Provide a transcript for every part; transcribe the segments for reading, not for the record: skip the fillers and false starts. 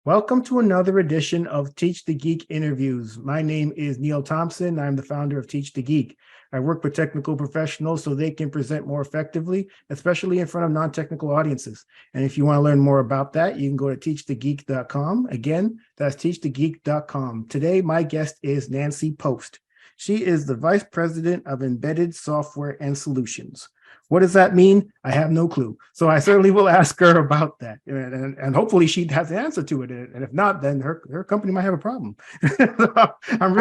Welcome to another edition of Teach the Geek interviews. My name is Neil Thompson. I'm the founder of Teach the Geek. I work with technical professionals so they can present more effectively, especially in front of non-technical audiences. And if you want to learn more about that, you can go to teachthegeek.com. Again, that's teachthegeek.com. Today, my guest is Nancy Post. She is the Vice President of Embedded Software and Solutions. What does that mean? I have no clue. So I certainly will ask her about that. And hopefully she has the answer to it. And if not, then her company might have a problem. What I'm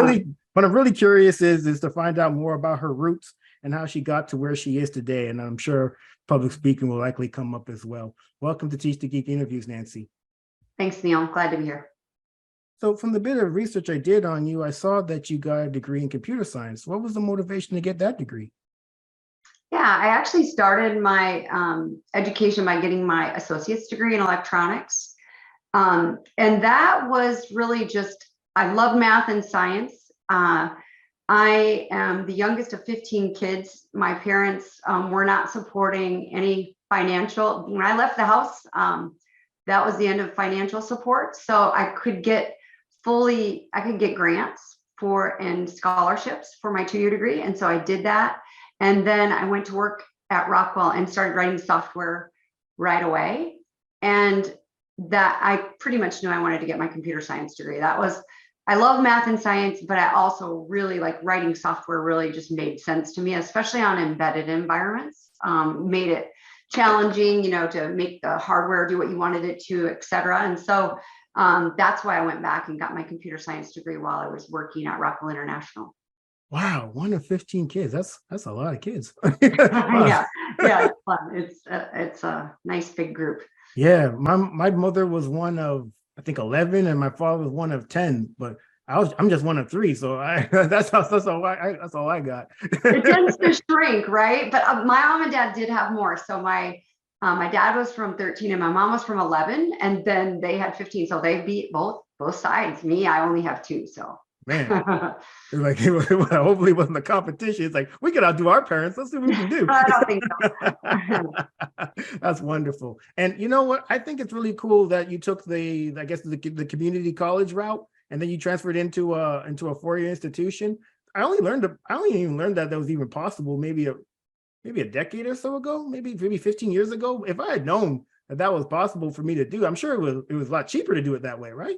really curious is to find out more about her roots and how she got to where she is today. And I'm sure public speaking will likely come up as well. Welcome to Teach the Geek interviews, Nancy. Thanks, Neil. Glad to be here. So from the bit of research I did on you, I saw that you got a degree in computer science. What was the motivation to get that degree? Yeah, I actually started my education by getting my associate's degree in electronics. And that was really just, I love math and science. I am the youngest of 15 kids. My parents were not supporting any financial. When I left the house, that was the end of financial support. So I could get grants and scholarships for my 2-year degree. And so I did that. And then I went to work at Rockwell and started writing software right away. And that I pretty much knew I wanted to get my computer science degree. I love math and science, but I also really like writing software. Really just made sense to me, especially on embedded environments. Made it challenging, to make the hardware do what you wanted it to, et cetera. And so that's why I went back and got my computer science degree while I was working at Rockwell International. Wow, 1 of 15 kids. That's a lot of kids. Yeah, it's fun. It's a nice big group. Yeah, my mother was one of, I think, 11, and my father was one of 10. But I'm just one of 3, so that's all I got. It tends to shrink, right? But my mom and dad did have more. So my dad was from 13 and my mom was from 11, and then they had 15. So they beat both sides. Me, I only have 2. So. Man, it's like hopefully it wasn't a competition. It's like we could outdo our parents. Let's see what we can do. I don't think so. That's wonderful. And you know what? I think it's really cool that you took the community college route and then you transferred into a 4-year institution. I only even learned that was even possible maybe a decade or so ago, maybe 15 years ago. If I had known that was possible for me to do, I'm sure it was a lot cheaper to do it that way, right?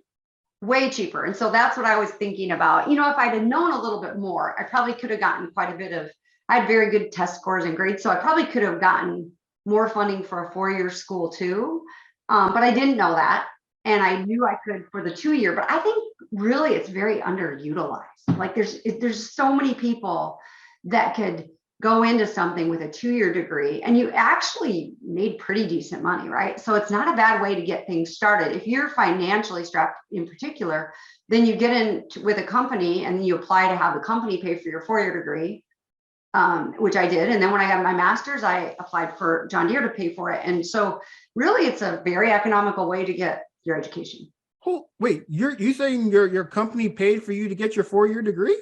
Way cheaper. And so that's what I was thinking about. If I'd have known a little bit more, I probably could have gotten quite a bit I had very good test scores and grades. So I probably could have gotten more funding for a 4-year school too. But I didn't know that. And I knew I could for the 2-year, but I think really it's very underutilized. Like there's so many people that could go into something with a 2-year degree and you actually made pretty decent money, right? So it's not a bad way to get things started. If you're financially strapped in particular, then you get in with a company and then you apply to have the company pay for your 4-year degree, which I did. And then when I got my master's, I applied for John Deere to pay for it. And so really it's a very economical way to get your education. Oh, wait, you saying your company paid for you to get your 4-year degree?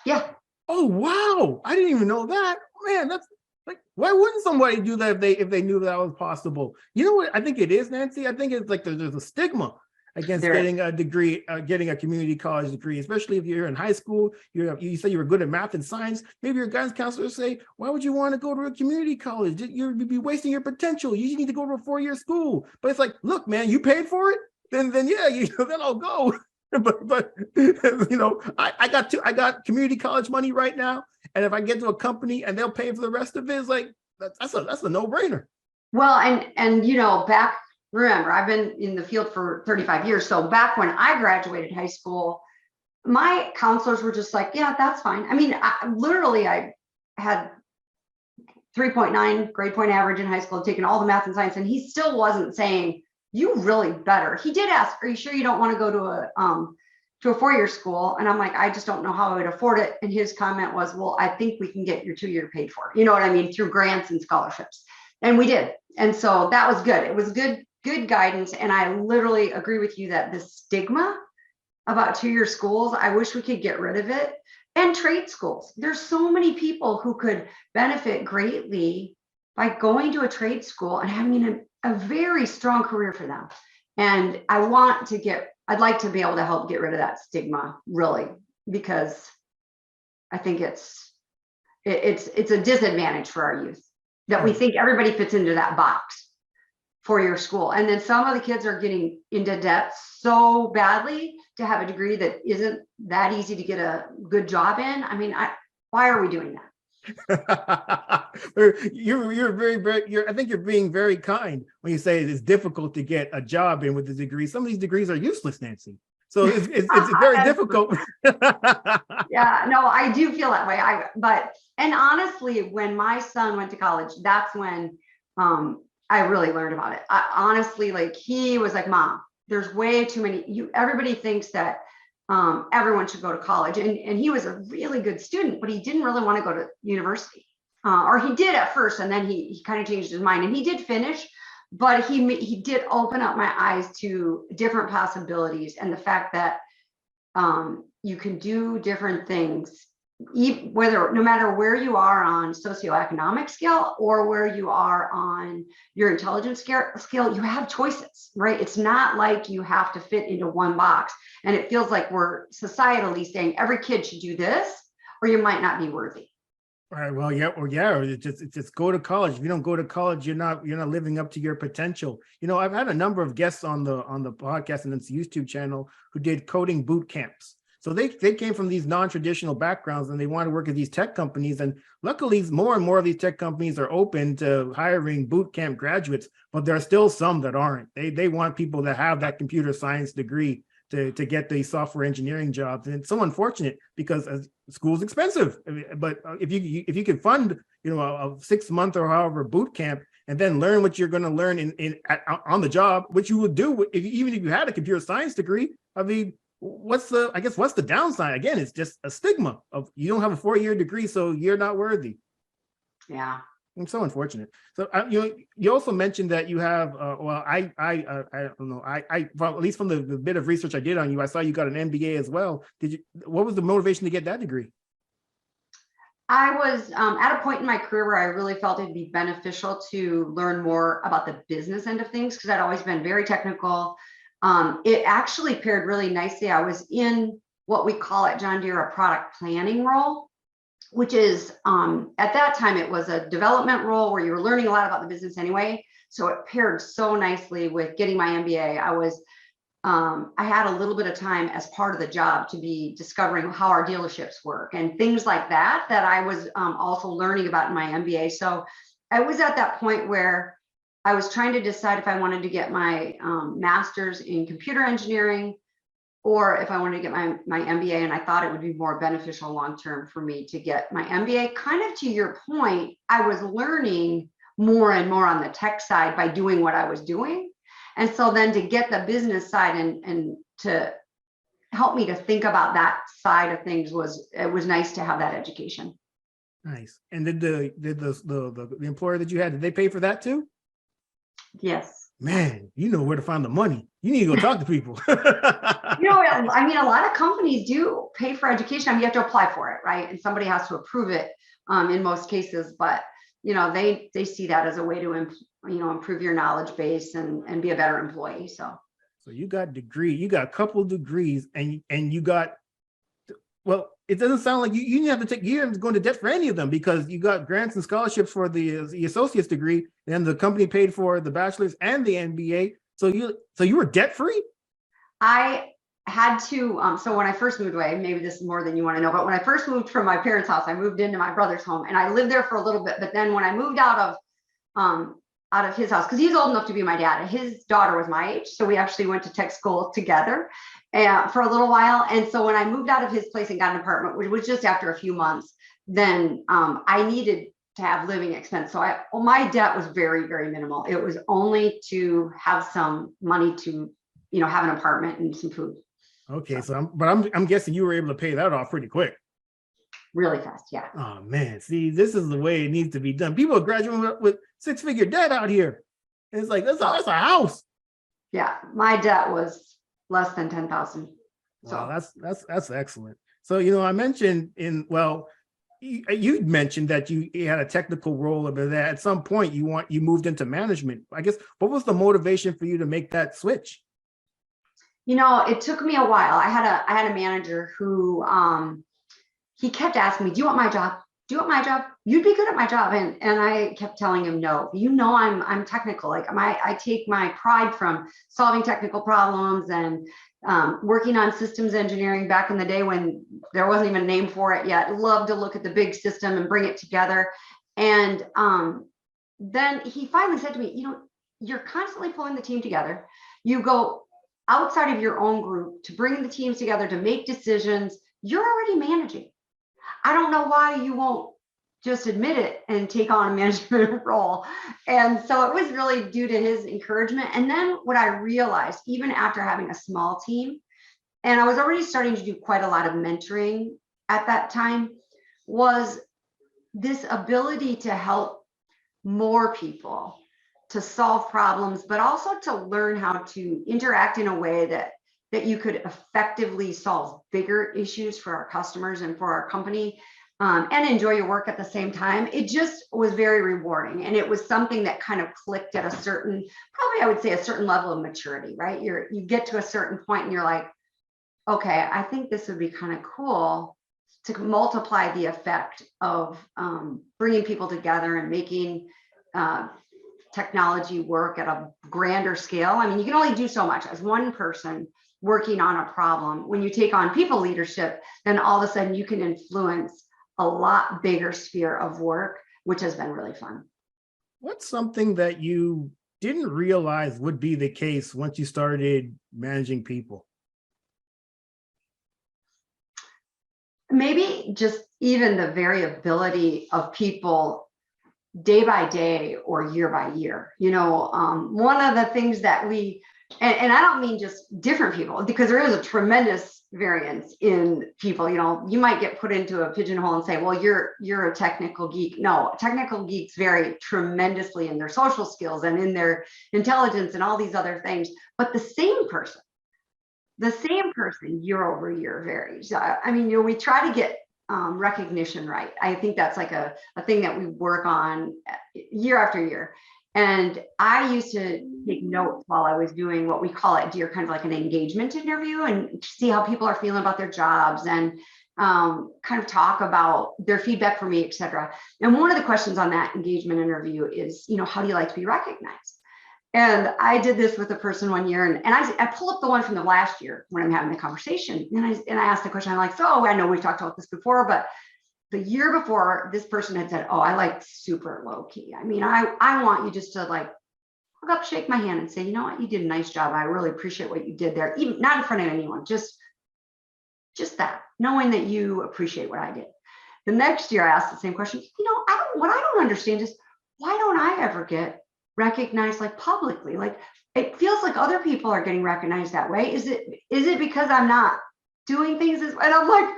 Yeah. Oh, wow. I didn't even know that. Man, that's like, why wouldn't somebody do that if they knew that was possible? You know what I think it is, Nancy? I think it's like there's a stigma against getting a degree, getting a community college degree, especially if you're in high school, you say you were good at math and science. Maybe your guidance counselors say, why would you want to go to a community college? You'd be wasting your potential. You need to go to a 4-year school. But it's like, look, man, you paid for it? Then yeah, then I'll go. But I got community college money right now, and if I get to a company and they'll pay for the rest of it, it's like that's a no-brainer. Well, and remember, I've been in the field for 35 years. So back when I graduated high school, my counselors were just like, yeah, that's fine. I mean, I had 3.9 grade point average in high school, taken all the math and science, and he still wasn't saying, you really better. He did ask, are you sure you don't want to go to a 4-year school? And I'm like, I just don't know how I would afford it. And his comment was, well, I think we can get your 2-year paid for. You know what I mean? Through grants and scholarships. And we did. And so that was good. It was good guidance. And I literally agree with you that the stigma about 2-year schools, I wish we could get rid of it. And trade schools. There's so many people who could benefit greatly by going to a trade school and having a very strong career for them. And I'd like to be able to help get rid of that stigma, really, because I think it's a disadvantage for our youth that we think everybody fits into that box for your school. And then some of the kids are getting into debt so badly to have a degree that isn't that easy to get a good job in. I mean, why are we doing that? You're very, I think you're being very kind when you say it's difficult to get a job in with a degree. Some of these degrees are useless, Nancy. So it's very difficult. Yeah, no, I do feel that way. And honestly, when my son went to college, that's when I really learned about it. Honestly, like, he was like, Mom, there's way too many, everybody thinks that everyone should go to college. And he was a really good student, but he didn't really want to go to university. Or he did at first, and then he kind of changed his mind, and he did finish, but he did open up my eyes to different possibilities, and the fact that you can do different things, no matter where you are on socioeconomic scale or where you are on your intelligence scale, you have choices, right? It's not like you have to fit into one box. And it feels like we're societally saying every kid should do this, or you might not be worthy. All right. Well, yeah, or it's just go to college. If you don't go to college, you're not living up to your potential. I've had a number of guests on the podcast and its YouTube channel who did coding boot camps. So they came from these non-traditional backgrounds, and they want to work at these tech companies. And luckily, more and more of these tech companies are open to hiring boot camp graduates, but there are still some that aren't. They want people that have that computer science degree to get the software engineering jobs. And it's so unfortunate because school's expensive. But if you can fund, a 6-month or however boot camp, and then learn what you're going to learn on the job, which you would do even if you had a computer science degree. I mean, what's the downside? Again, it's just a stigma of you don't have a 4-year degree, so you're not worthy. Yeah. I'm so unfortunate. So you also mentioned that you have I don't know, well, at least from the bit of research I did on you, I saw you got an MBA as well. What was the motivation to get that degree? I was at a point in my career where I really felt it'd be beneficial to learn more about the business end of things, because I'd always been very technical. It actually paired really nicely. I was in what we call at John Deere a product planning role, which is at that time it was a development role where you were learning a lot about the business anyway. So it paired so nicely with getting my MBA. I had a little bit of time as part of the job to be discovering how our dealerships work and things like that I was also learning about in my MBA. So I was at that point where I was trying to decide if I wanted to get my master's in computer engineering, or if I wanted to get my MBA, and I thought it would be more beneficial long-term for me to get my MBA. Kind of to your point, I was learning more and more on the tech side by doing what I was doing. And so then to get the business side and to help me to think about that side of things it was nice to have that education. Nice. And did the employer that you had, did they pay for that too? Yes. Man, you know where to find the money. You need to go talk to people. I mean, a lot of companies do pay for education. I mean, you have to apply for it, right? And somebody has to approve it in most cases, but they see that as a way to improve your knowledge base and be a better employee. So you got a couple of degrees, and you got, well, it doesn't sound like you didn't have to go into debt for any of them, because you got grants and scholarships for the associate's degree, and the company paid for the bachelor's and the MBA. So you were debt free? I had to, so when I first moved away, maybe this is more than you want to know, but when I first moved from my parents' house, I moved into my brother's home, and I lived there for a little bit. But then when I moved out of his house, because he's old enough to be my dad, and his daughter was my age, so we actually went to tech school together for a little while. And so when I moved out of his place and got an apartment, which was just after a few months, then I needed to have living expense. So my debt was very, very minimal. It was only to have some money to, have an apartment and some food. Okay, so I'm guessing you were able to pay that off pretty quick. Really fast, yeah. Oh man, see, this is the way it needs to be done. People are graduating with 6-figure debt out here. It's like that's a house. Yeah, my debt was less than 10,000. So wow, that's excellent. So I mentioned you mentioned that you had a technical role, but that at some point you moved into management. I guess what was the motivation for you to make that switch? It took me a while. I had a manager who he kept asking me, "Do you want my job? Do you want my job? You'd be good at my job." And I kept telling him, "No, I'm technical. Like I take my pride from solving technical problems and working on systems engineering back in the day when there wasn't even a name for it yet. Love to look at the big system and bring it together." And then he finally said to me, "You're constantly pulling the team together. You go outside of your own group to bring the teams together to make decisions. You're already managing. I don't know why you won't just admit it and take on a management role." And so it was really due to his encouragement. And then what I realized, even after having a small team, and I was already starting to do quite a lot of mentoring at that time, was this ability to help more people to solve problems, but also to learn how to interact in a way that you could effectively solve bigger issues for our customers and for our company, and enjoy your work at the same time. It just was very rewarding. And it was something that kind of clicked at a certain, probably I would say a certain level of maturity, right? You get to a certain point and you're like, okay, I think this would be kind of cool to multiply the effect of bringing people together and making technology work at a grander scale. I mean, you can only do so much as one person working on a problem. When you take on people leadership, then all of a sudden you can influence a lot bigger sphere of work, which has been really fun. What's something that you didn't realize would be the case once you started managing people? Maybe just even the variability of people day by day or year by year. One of the things that and I don't mean just different people, because there is a tremendous variance in people. You might get put into a pigeonhole and say, well, you're a technical geek. No, technical geeks vary tremendously in their social skills and in their intelligence and all these other things. But the same person year over year varies. I mean, we try to get recognition right. I think that's like a thing that we work on year after year. And I used to take notes while I was doing what we call at Deer, kind of like an engagement interview, and see how people are feeling about their jobs and kind of talk about their feedback for me, et cetera. And one of the questions on that engagement interview is, how do you like to be recognized? And I did this with a person one year, and I pull up the one from the last year when I'm having the conversation, and I asked the question. I'm like, so I know we've talked about this before, but the year before, this person had said, "Oh, I like super low key. I mean, I want you just to like look up, shake my hand, and say, you know what, you did a nice job. I really appreciate what you did there, even not in front of anyone, just that, knowing that you appreciate what I did." The next year, I asked the same question. What I don't understand is, why don't I ever get recognized like publicly? Like, it feels like other people are getting recognized that way. Is it because I'm not doing things and I'm like,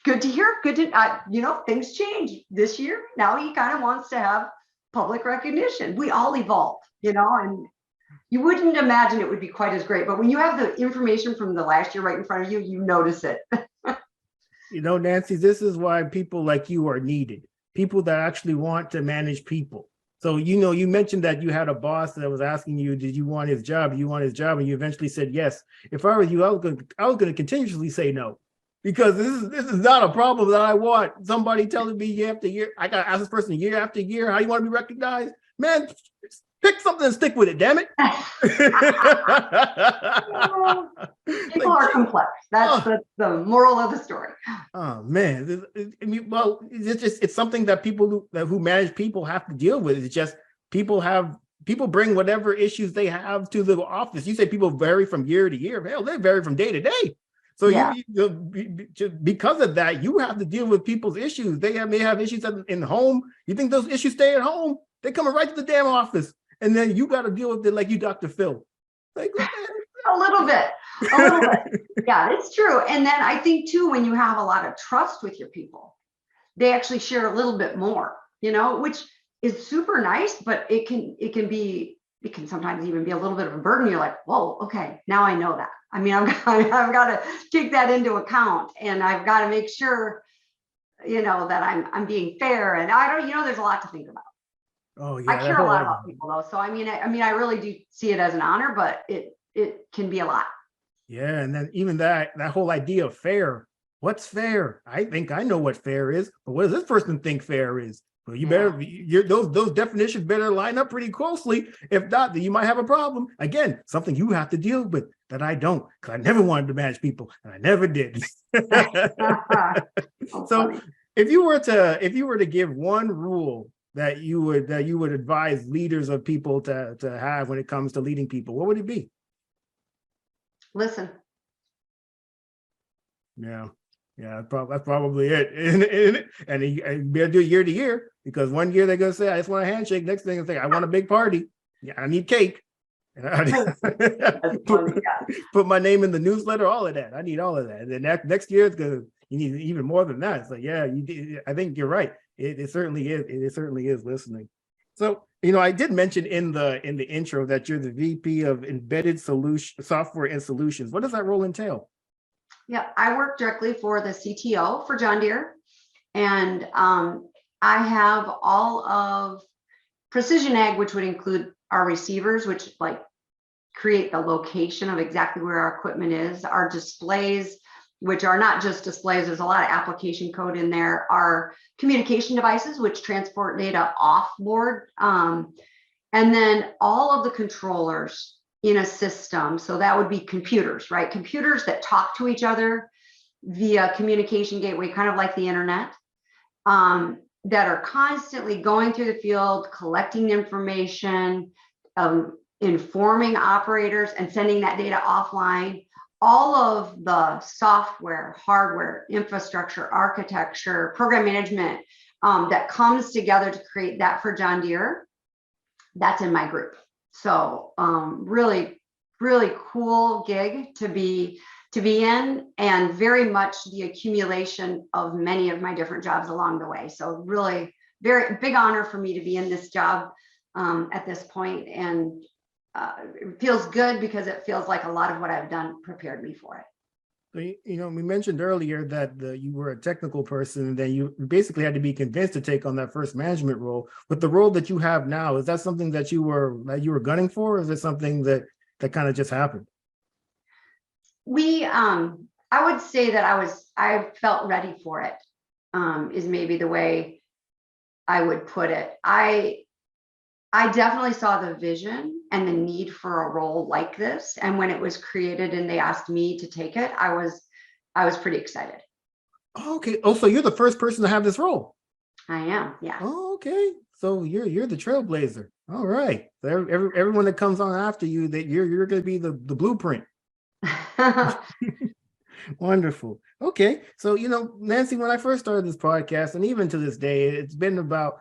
good to hear. Good to things change this year. Now he kind of wants to have public recognition. We all evolve, and you wouldn't imagine it would be quite as great, but when you have the information from the last year right in front of you, you notice it. Nancy, this is why people like you are needed. People that actually want to manage people. So, you mentioned that you had a boss that was asking you, did you want his job? You want his job? And you eventually said yes. If I were you, I was going to continuously say no, because this is not a problem that I want. Somebody telling me year after year, I got to ask this person year after year, how you want to be recognized? Man, pick something and stick with it, damn it. People are complex. That's the moral of the story. Oh man, it's something that people who manage people have to deal with. It's just people bring whatever issues they have to the office. You say people vary from year to year. Hell, they vary from day to day. So yeah. Because of that, you have to deal with people's issues. They may have issues in home. You think those issues stay at home? They're coming right to the damn office. And then you got to deal with it like you, Dr. Phil. Like, a little bit. Yeah, it's true. And then I think too, when you have a lot of trust with your people, they actually share a little bit more, which is super nice, but it can sometimes even be a little bit of a burden. You're like, whoa, okay, now I know that. I mean, I've got to take that into account, and I've got to make sure, that I'm being fair. And there's a lot to think about. Oh yeah, I care a lot about people though. So I mean, I really do see it as an honor, but it can be a lot. Yeah, and then even that whole idea of fair. What's fair? I think I know what fair is, but what does this person think fair is? Well, you better those definitions better line up pretty closely. If not, then you might have a problem. Again, something you have to deal with that I don't, because I never wanted to manage people, and I never did. Oh, So funny. if you were to give one rule that you would advise leaders of people to have when it comes to leading people, what would it be? Listen. Yeah. Yeah, that's probably it. And you better do it year to year, because one year they're going to say, I just want a handshake. Next thing they say, I want a big party. Yeah, I need cake. That's funny, yeah. Put my name in the newsletter, all of that. I need all of that. And then next year, it's going to, you need even more than that. It's like, yeah, I think you're right. It certainly is. It certainly is listening. So, I did mention in the intro that you're the VP of Embedded Software and Solutions. What does that role entail? Yeah, I work directly for the CTO for John Deere, and I have all of precision ag, which would include our receivers, which like create the location of exactly where our equipment is, our displays, which are not just displays, there's a lot of application code in there, our communication devices, which transport data off board, and then all of the controllers in a system. So that would be computers, right? Computers that talk to each other via communication gateway, kind of like the internet, that are constantly going through the field, collecting information, informing operators and sending that data offline. All of the software, hardware, infrastructure, architecture, program management that comes together to create that for John Deere, that's in my group. So really, really cool gig to be in, and very much the accumulation of many of my different jobs along the way. So really very big honor for me to be in this job at this point. And it feels good because it feels like a lot of what I've done prepared me for it. So, we mentioned earlier that you were a technical person, and then you basically had to be convinced to take on that first management role. With the role that you have now, is that something that you were gunning for, or is it something that kind of just happened? I would say that I felt ready for it, is maybe the way I would put it. I definitely saw the vision and the need for a role like this. And when it was created and they asked me to take it, I was pretty excited. Oh, okay. Oh, so you're the first person to have this role. I am, yeah. Oh, okay. So you're the trailblazer. All right. So everyone that comes on after you, that you're going to be the blueprint. Wonderful. Okay. So, Nancy, when I first started this podcast, and even to this day, it's been about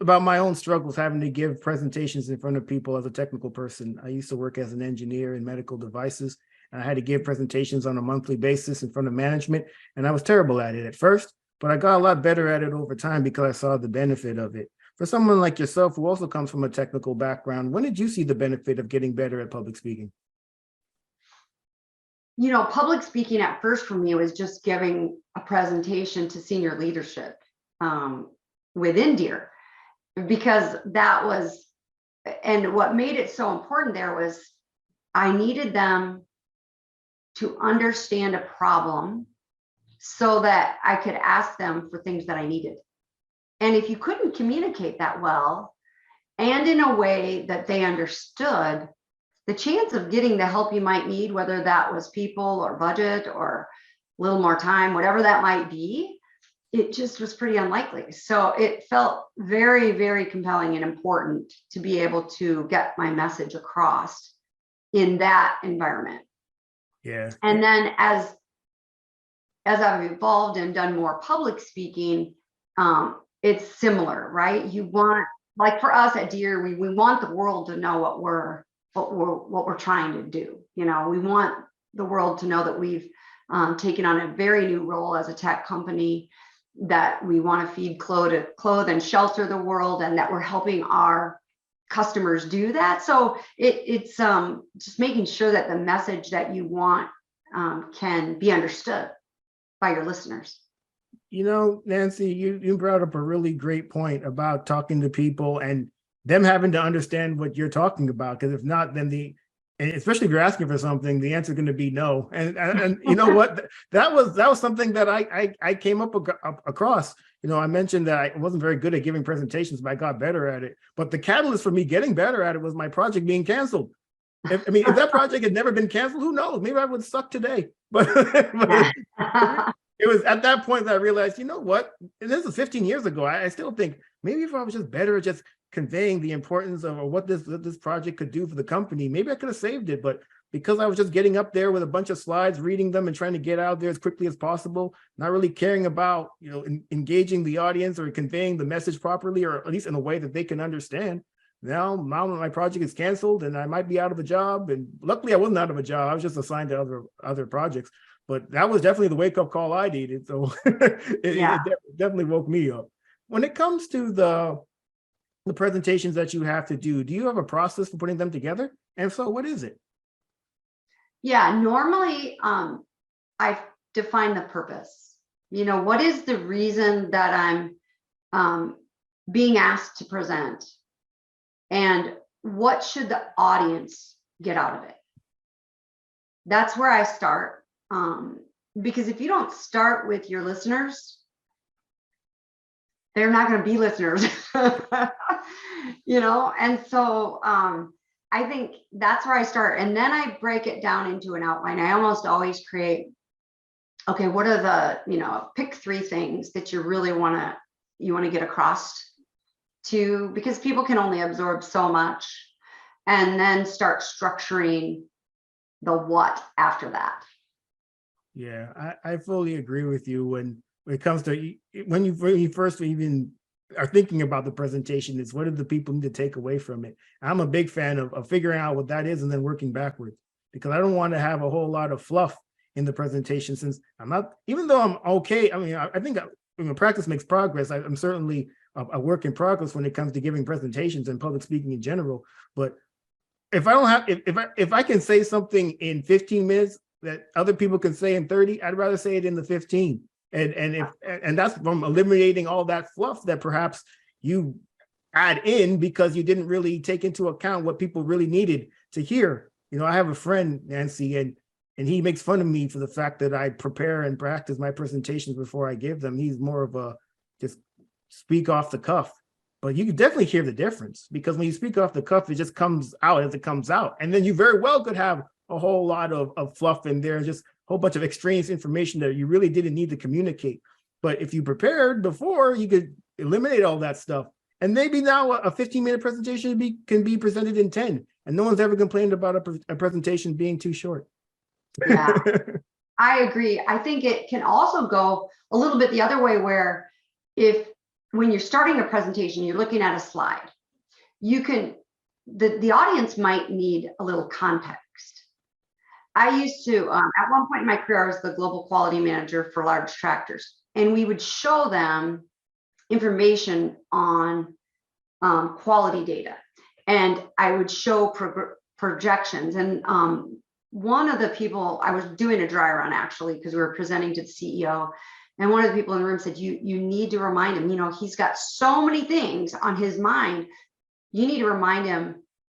my own struggles having to give presentations in front of people as a technical person. I used to work as an engineer in medical devices, and I had to give presentations on a monthly basis in front of management, and I was terrible at it at first, but I got a lot better at it over time because I saw the benefit of it. For someone like yourself, who also comes from a technical background, when did you see the benefit of getting better at public speaking? Public speaking at first for me was just giving a presentation to senior leadership within Deere, because that was, and what made it so important there was I needed them to understand a problem so that I could ask them for things that I needed. And if you couldn't communicate that well and in a way that they understood, the chance of getting the help you might need, whether that was people or budget or a little more time, whatever that might be, it just was pretty unlikely. So it felt very, very compelling and important to be able to get my message across in that environment. Yeah. And then as I've evolved and done more public speaking, it's similar, right? You want, like for us at Deere, we want the world to know what we're trying to do. We want the world to know that we've taken on a very new role as a tech company, that we want to feed, clothe and shelter the world, and that we're helping our customers do that. So it's just making sure that the message that you want can be understood by your listeners. Nancy, you brought up a really great point about talking to people and them having to understand what you're talking about, because if not, then and especially if you're asking for something, the answer is going to be no. And you know what? That was something that I came up across. You know, I mentioned that I wasn't very good at giving presentations, but I got better at it. But the catalyst for me getting better at it was my project being canceled. If that project had never been canceled, who knows? Maybe I would suck today. But, it was at that point that I realized, you know what? And this is 15 years ago. I still think maybe if I was just better at just conveying the importance of what this project could do for the company, maybe I could have saved it. But because I was just getting up there with a bunch of slides, reading them and trying to get out there as quickly as possible, not really caring about, you know, engaging the audience or conveying the message properly, or at least in a way that they can understand. Now my project is canceled and I might be out of a job. And luckily I wasn't out of a job. I was just assigned to other projects. But that was definitely the wake-up call I needed. So it definitely woke me up. When it comes to the presentations that you have to do you have a process for putting them together? And if so, what is it? Yeah, normally I define the purpose. You know, what is the reason that I'm being asked to present? And what should the audience get out of it? That's where I start. Because if you don't start with your listeners, they're not going to be listeners, you know? And so I think that's where I start. And then I break it down into an outline. I almost always create, okay, what are the, you know, pick 3 things that you really want to get across to, because people can only absorb so much, and then start structuring the what after that. Yeah, I fully agree with you when it comes to when you first even are thinking about the presentation, is what do the people need to take away from it? I'm a big fan of figuring out what that is and then working backwards, because I don't want to have a whole lot of fluff in the presentation, since I'm not, even though I'm okay. I mean, I think practice makes progress. I'm certainly a work in progress when it comes to giving presentations and public speaking in general. But if I don't have, if I can say something in 15 minutes that other people can say in 30, I'd rather say it in the 15. And that's from eliminating all that fluff that perhaps you add in because you didn't really take into account what people really needed to hear. You know, I have a friend, Nancy, and he makes fun of me for the fact that I prepare and practice my presentations before I give them. He's more of a just speak off the cuff. But you can definitely hear the difference, because when you speak off the cuff, it just comes out as it comes out. And then you very well could have a whole lot of fluff in there, just a whole bunch of extraneous information that you really didn't need to communicate. But if you prepared before, you could eliminate all that stuff. And maybe now a 15-minute presentation can be presented in 10. And no one's ever complained about a presentation being too short. Yeah, I agree. I think it can also go a little bit the other way, where when you're starting a presentation, you're looking at a slide, you can, the audience might need a little context. I used to, at one point in my career, I was the global quality manager for large tractors, and we would show them information on quality data, and I would show projections. And one of the people, I was doing a dry run actually, because we were presenting to the CEO, and one of the people in the room said, you need to remind him, you know, he's got so many things on his mind. You need to remind him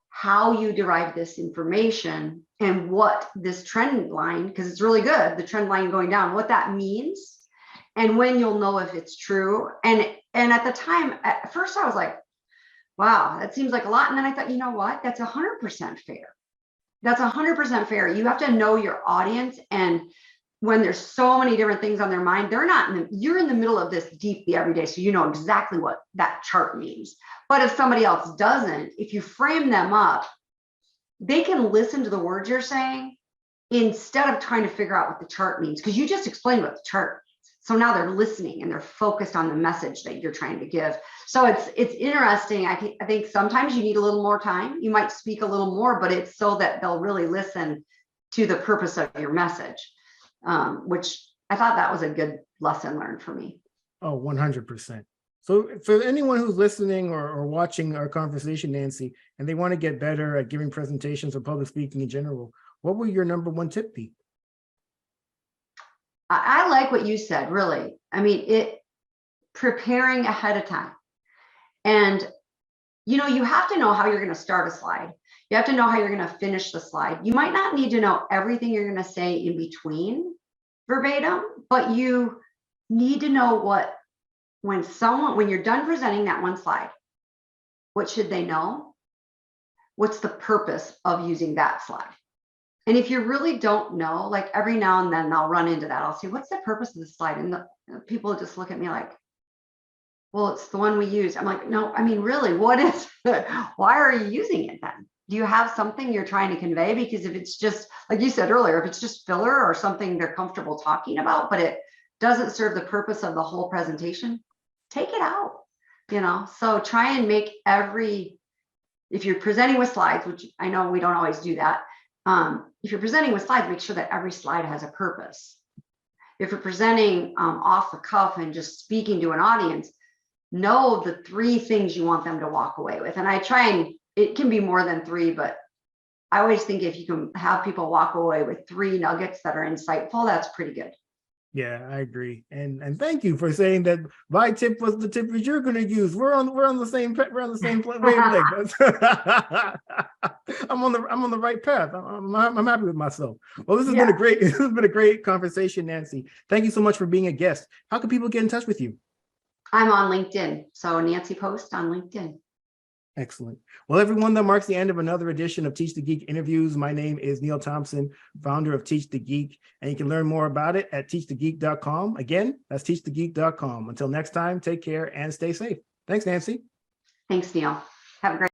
how you derive this information and what this trend line, because it's really good, the trend line going down, what that means, and when you'll know if it's true. And at the time, at first I was like, wow, that seems like a lot. And then I thought, you know what, that's 100% fair. That's 100% fair. You have to know your audience, and when there's so many different things on their mind, you're in the middle of this deeply every day, so you know exactly what that chart means. But if somebody else doesn't, if you frame them up, they can listen to the words you're saying instead of trying to figure out what the chart means, because you just explained what the chart means. So now they're listening and they're focused on the message that you're trying to give. So it's interesting. I think sometimes you need a little more time. You might speak a little more, but it's so that they'll really listen to the purpose of your message. Which I thought that was a good lesson learned for me. Oh, 100%. So for anyone who's listening or watching our conversation, Nancy, and they want to get better at giving presentations or public speaking in general, what would your number 1 tip be? I like what you said, really. I mean, preparing ahead of time. And, you know, you have to know how you're going to start a slide. You have to know how you're going to finish the slide. You might not need to know everything you're going to say in between verbatim, but you need to know when you're done presenting that one slide, what should they know? What's the purpose of using that slide? And if you really don't know, like every now and then I'll run into that. I'll say, what's the purpose of the slide? And the people just look at me like, well, it's the one we use. I'm like, no, I mean, really, what is it? Why are you using it then? Do you have something you're trying to convey? Because if it's just, like you said earlier, if it's just filler or something they're comfortable talking about, but it doesn't serve the purpose of the whole presentation, take it out, So try and make if you're presenting with slides, which I know we don't always do that. If you're presenting with slides, make sure that every slide has a purpose. If you're presenting off the cuff and just speaking to an audience, know the 3 things you want them to walk away with. And I try and it can be more than 3, but I always think if you can have people walk away with 3 nuggets that are insightful, that's pretty good. Yeah, I agree. And thank you for saying that my tip was the tip that you're going to use. We're on the same wavelength. I'm on the right path. I'm happy with myself. Well, this has been a great conversation, Nancy. Thank you so much for being a guest. How can people get in touch with you? I'm on LinkedIn. So Nancy Post on LinkedIn. Excellent. Well, everyone, that marks the end of another edition of Teach the Geek interviews. My name is Neil Thompson, founder of Teach the Geek, and you can learn more about it at teachthegeek.com. Again, that's teachthegeek.com. Until next time, take care and stay safe. Thanks, Nancy. Thanks, Neil. Have a great